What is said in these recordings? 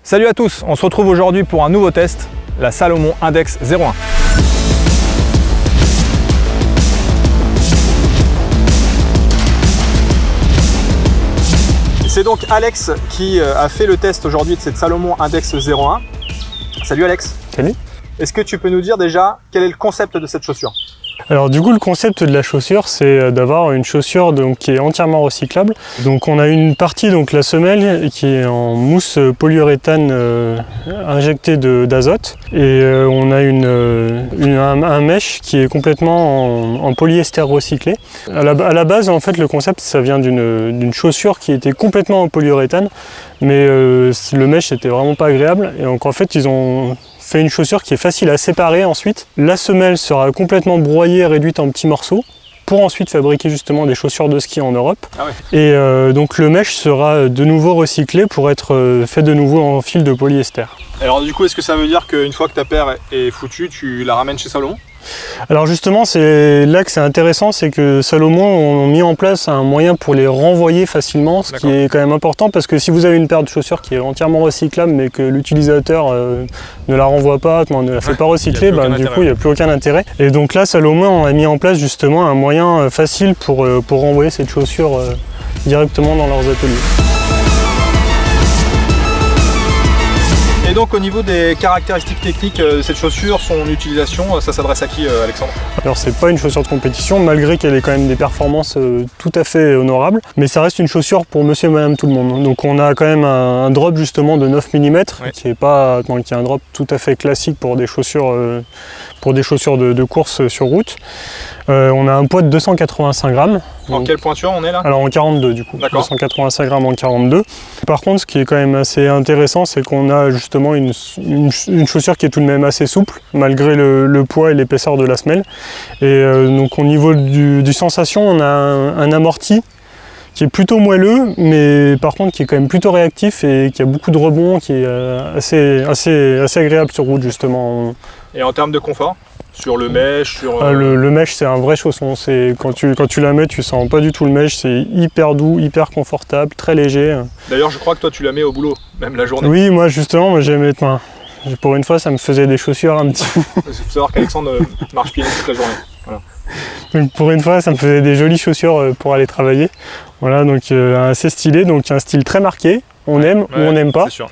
Salut à tous, on se retrouve aujourd'hui pour un nouveau test, la Salomon Index 01. C'est donc Alex qui a fait le test aujourd'hui de cette Salomon Index 01. Salut Alex. Salut. Est-ce que tu peux nous dire déjà quel est le concept de cette chaussure? Alors du coup le concept de la chaussure c'est d'avoir une chaussure donc, qui est entièrement recyclable. Donc on a une partie, donc la semelle, qui est en mousse polyuréthane injectée d'azote et on a un mesh qui est complètement en polyester recyclé. À la base en fait le concept ça vient d'une chaussure qui était complètement en polyuréthane mais le mesh était vraiment pas agréable et donc en fait ils ont fait une chaussure qui est facile à séparer ensuite. La semelle sera complètement broyée, réduite en petits morceaux pour ensuite fabriquer justement des chaussures de ski en Europe. Ah ouais. Et donc le mesh sera de nouveau recyclé pour être fait de nouveau en fil de polyester. Alors du coup, est-ce que ça veut dire qu'une fois que ta paire est foutue, tu la ramènes chez Salomon? Alors justement, c'est là que c'est intéressant, c'est que Salomon ont mis en place un moyen pour les renvoyer facilement, ce qui est quand même important parce que si vous avez une paire de chaussures qui est entièrement recyclable mais que l'utilisateur ne la renvoie pas, ne la fait pas recycler, du coup il n'y a plus aucun intérêt. Et donc là, Salomon a mis en place justement un moyen facile pour renvoyer cette chaussure directement dans leurs ateliers. Et donc au niveau des caractéristiques techniques de cette chaussure, son utilisation, ça s'adresse à qui Alexandre? Alors c'est pas une chaussure de compétition malgré qu'elle ait quand même des performances tout à fait honorables, mais ça reste une chaussure pour monsieur et madame tout le monde. Donc on a quand même un drop justement de 9 mm qui est un drop tout à fait classique pour des chaussures de course sur route. On a un poids de 285 grammes. En quelle pointure on est là? Alors en 42 du coup, 285 grammes en 42. Par contre ce qui est quand même assez intéressant c'est qu'on a justement une chaussure qui est tout de même assez souple malgré le poids et l'épaisseur de la semelle. Et donc au niveau du sensation on a un amorti qui est plutôt moelleux mais par contre qui est quand même plutôt réactif et qui a beaucoup de rebonds, qui est assez agréable sur route justement. Et en termes de confort? Sur le mesh, le mesh c'est un vrai chausson, quand tu la mets tu sens pas du tout le mesh, c'est hyper doux, hyper confortable, très léger. D'ailleurs je crois que toi tu la mets au boulot, même la journée. Oui moi justement, j'aime mettre pour une fois ça me faisait des chaussures un petit peu. Il faut savoir qu'Alexandre marche pieds nus toute la journée. Voilà. Donc pour une fois ça me faisait des jolies chaussures pour aller travailler. Voilà donc assez stylé, donc un style très marqué, on aime ou on n'aime pas. C'est sûr.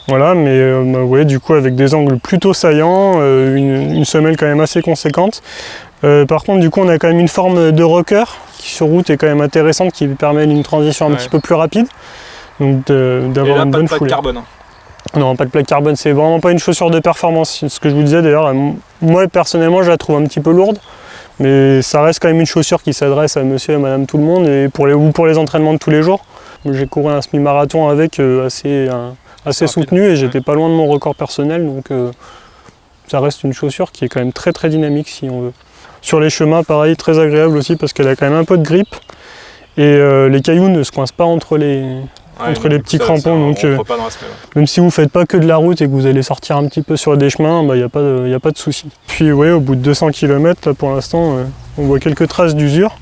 Voilà, mais ouais, du coup avec des angles plutôt saillants, une semelle quand même assez conséquente. Par contre du coup on a quand même une forme de rocker qui sur route est quand même intéressante, qui permet une transition un petit peu plus rapide. Donc d'avoir une bonne foulée. Pas de plaque carbone. Non, pas de plaque carbone, c'est vraiment pas une chaussure de performance. Ce que je vous disais d'ailleurs, moi personnellement je la trouve un petit peu lourde. Mais ça reste quand même une chaussure qui s'adresse à monsieur et à madame tout le monde et pour les entraînements de tous les jours. J'ai couru un semi-marathon avec assez soutenu et j'étais pas loin de mon record personnel, donc ça reste une chaussure qui est quand même très très dynamique si on veut. Sur les chemins pareil, très agréable aussi parce qu'elle a quand même un peu de grippe et les cailloux ne se coincent pas entre les petits crampons, donc même si vous faites pas que de la route et que vous allez sortir un petit peu sur des chemins, il n'y a pas de souci. Puis ouais, au bout de 200 km là pour l'instant on voit quelques traces d'usure,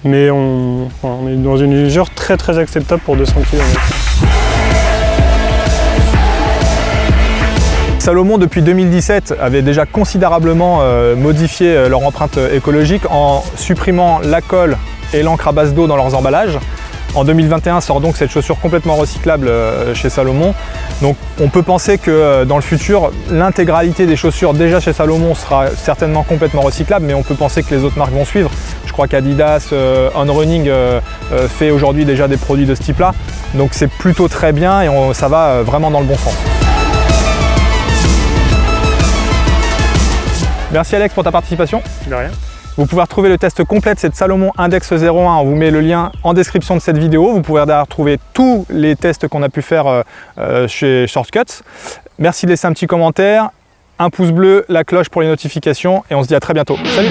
mais on est dans une usure très très acceptable pour 200 km. Salomon depuis 2017 avait déjà considérablement modifié leur empreinte écologique en supprimant la colle et l'encre à base d'eau dans leurs emballages. En 2021 sort donc cette chaussure complètement recyclable chez Salomon. Donc on peut penser que dans le futur, l'intégralité des chaussures déjà chez Salomon sera certainement complètement recyclable, mais on peut penser que les autres marques vont suivre. Je crois qu'Adidas, On Running fait aujourd'hui déjà des produits de ce type-là. Donc c'est plutôt très bien et ça va vraiment dans le bon sens. Merci Alex pour ta participation. De rien. Vous pouvez retrouver le test complet de cette Salomon Index 01, on vous met le lien en description de cette vidéo. Vous pouvez retrouver tous les tests qu'on a pu faire chez Shortcuts. Merci de laisser un petit commentaire, un pouce bleu, la cloche pour les notifications et on se dit à très bientôt. Salut!